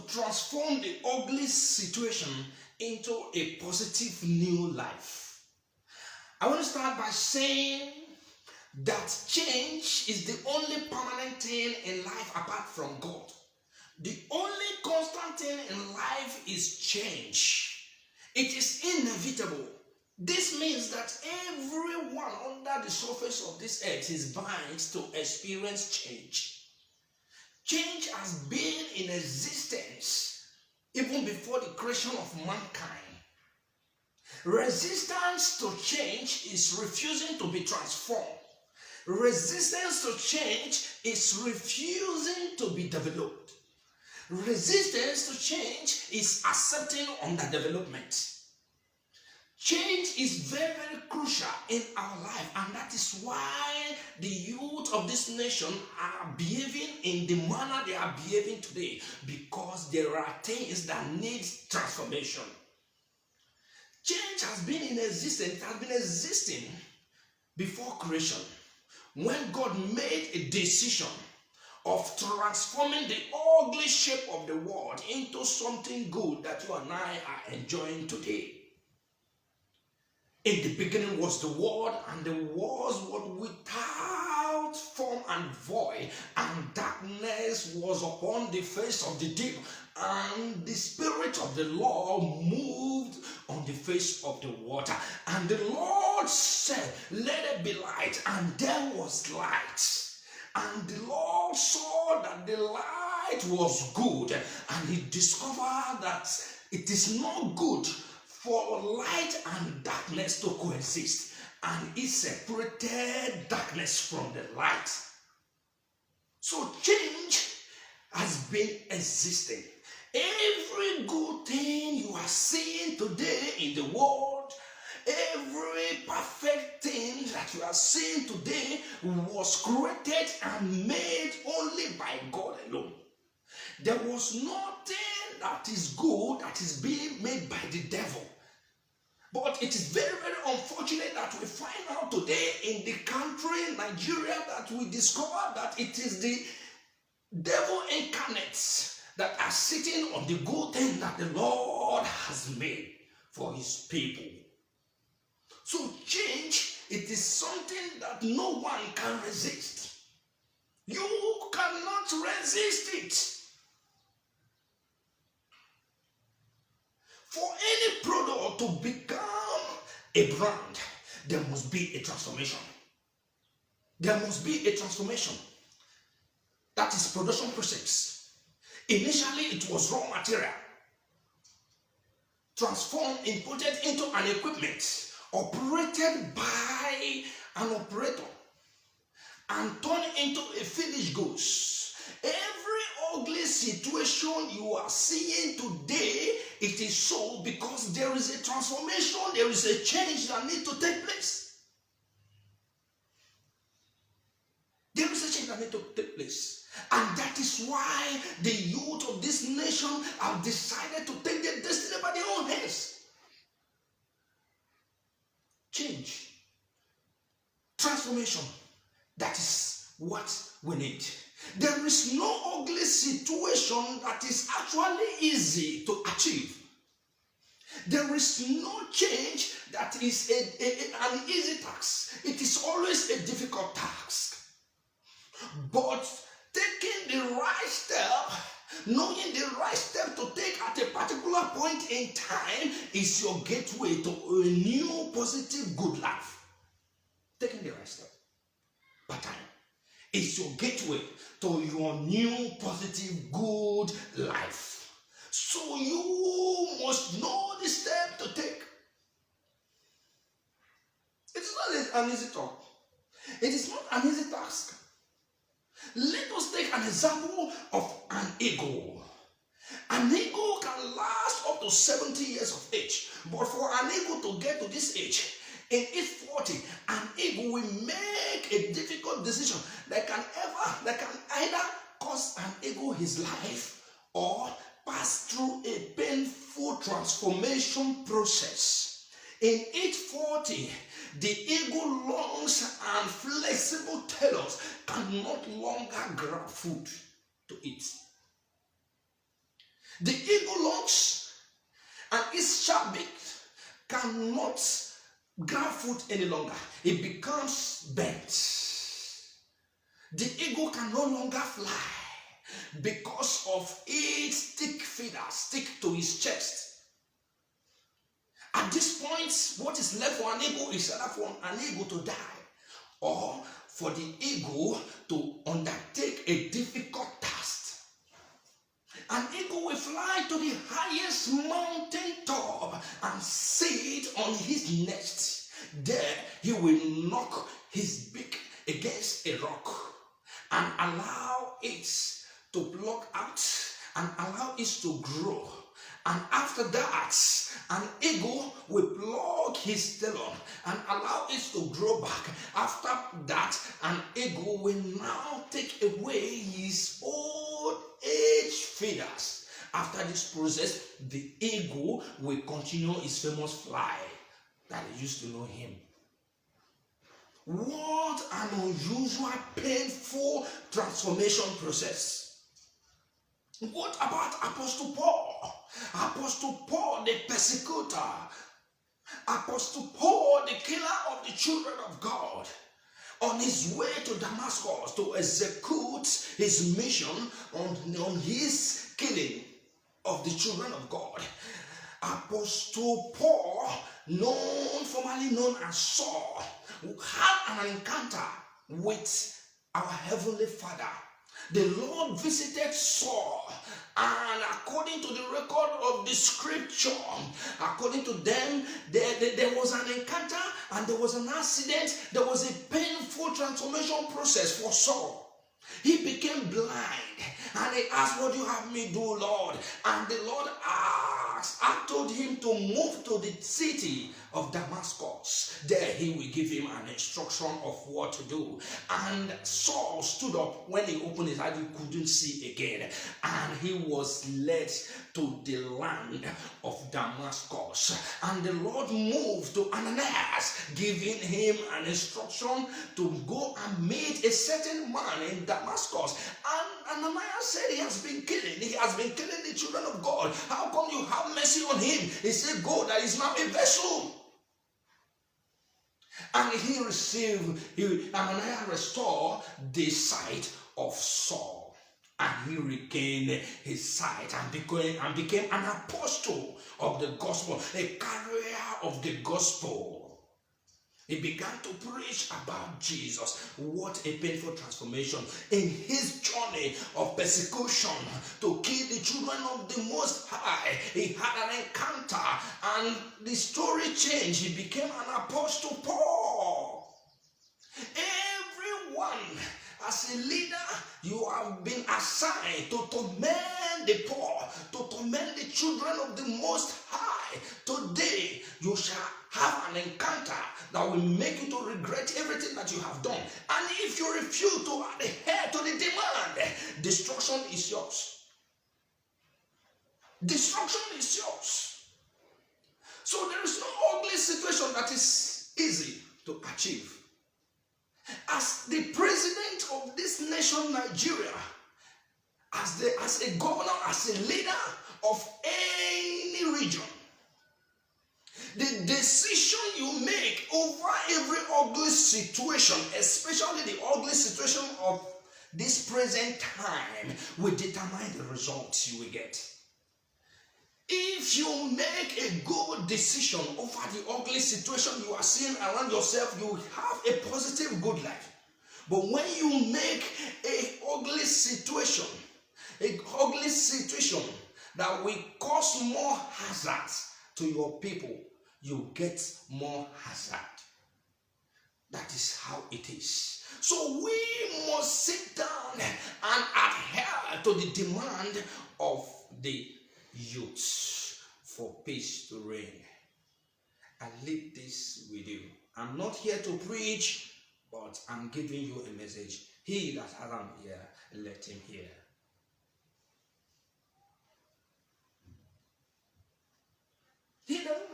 transform the ugly situation into a positive new life. I want to start by saying that change is the only permanent thing in life apart from God. The only constant thing in life is change. It is inevitable. This means that everyone under the surface of this earth is bound to experience change. Change has been in existence even before the creation of mankind. Resistance to change is refusing to be transformed. Resistance to change is refusing to be developed. Resistance to change is accepting underdevelopment. Change is very, very crucial in our life, and that is why the youth of this nation are behaving in the manner they are behaving today, because there are things that need transformation. Change has been in existence, it has been existing before creation. When God made a decision of transforming the ugly shape of the world into something good that you and I are enjoying today. In the beginning was the Word, and the Word was without form and void, and darkness was upon the face of the deep, and the Spirit of the Lord moved on the face of the water. And the Lord said, "Let there be light," and there was light. And the Lord saw that the light was good, and he discovered that it is not good for light and darkness to coexist, and he separated darkness from the light. So change has been existing. Every good thing you are seeing today in the world, every perfect thing that you are seeing today was created and made only by God alone. There was nothing that is good that is being made by the devil. But it is very, very unfortunate that we find out today in the country, Nigeria, that we discover that it is the devil incarnates that are sitting on the good thing that the Lord has made for his people. So change, it is something that no one can resist. You cannot resist it. For any product to become a brand, there must be a transformation. There must be a transformation. That is production process. Initially, it was raw material, transformed, imported into an equipment, operated by an operator, and turned into a finished goods. Every ugly situation you are seeing today, it is so because there is a transformation, there is a change that needs to take place. There is a change that needs to take place. And that is why the youth of this nation have decided to take their destiny by their own hands. Change. Transformation. That is what we need. There is no ugly situation that is actually easy to achieve. There is no change that is an easy task. It is always a difficult task. But taking the right step, knowing the right step to take at a particular point in time is your gateway to a new, positive, good life. Taking the right step per time is your gateway to your new, positive, good life. So you must know the step to take. It is not an easy talk. It is not an easy task. Let us take an example of an eagle. An eagle can last up to 70 years of age. But for an eagle to get to this age, in age 40, an eagle will make a difficult decision that can either cost an eagle his life or pass through a painful transformation process. In age 40, the eagle lungs and flexible talons can no longer grab food to eat. The eagle launch and its sharp beak cannot grab food any longer. It becomes bent. The eagle can no longer fly because of its thick feathers stick to his chest. At this point, what is left for an eagle is either for an eagle to die or for the eagle to undertake a difficult task. An eagle will fly to the highest mountain top and sit on his nest. There he will knock his beak against a rock and allow it to pluck out and allow it to grow. And after that, an eagle will plug his talon and allow it to grow back. After that, an eagle will now take away his old age feathers. After this process, the eagle will continue his famous fly that you used to know him. What an unusual, painful transformation process. What about Apostle Paul? Apostle Paul, the persecutor. Apostle Paul, the killer of the children of God. On his way to Damascus to execute his mission on his killing of the children of God. Apostle Paul, formerly known as Saul, had an encounter with our Heavenly Father. The Lord visited Saul, and according to the record of the scripture, according to them, there was an encounter and there was an accident. There was a painful transformation process for Saul. He became blind and he asked, "What do you have me do, Lord?" And the Lord I told him to move to the city of Damascus. There he will give him an instruction of what to do. And Saul stood up. When he opened his eyes, he couldn't see again. And he was led to the land of Damascus. And the Lord moved to Ananias, giving him an instruction to go and meet a certain man in Damascus. And Ananias said, he has been killing the children of God. How come you have mercy on him? He said, "Go, that is now a vessel." And Ananias restored the sight of Saul. And he regained his sight and became an apostle of the gospel, a carrier of the gospel. He began to preach about Jesus. What a painful transformation in his journey of persecution to kill the children of the Most High. He had an encounter and the story changed. He became an apostle Paul. Everyone, as a leader, you have been assigned to torment the poor, to torment the children of the Most High. Today, you shall have an encounter that will make you to regret everything that you have done. And if you refuse to adhere to the demand, destruction is yours. Destruction is yours. So there is no ugly situation that is easy to achieve. As the president of this nation, Nigeria, as a governor, as a leader of any region, the decision you make over every ugly situation, especially the ugly situation of this present time, will determine the results you will get. If you make a good decision over the ugly situation you are seeing around yourself, you will have a positive, good life. But when you make an ugly situation that will cause more hazards to your people, you get more hazard. That is how it is. So we must sit down and adhere to the demand of the youth for peace to reign. I leave this with you. I'm not here to preach, but I'm giving you a message. He that has an ear, let him hear. He that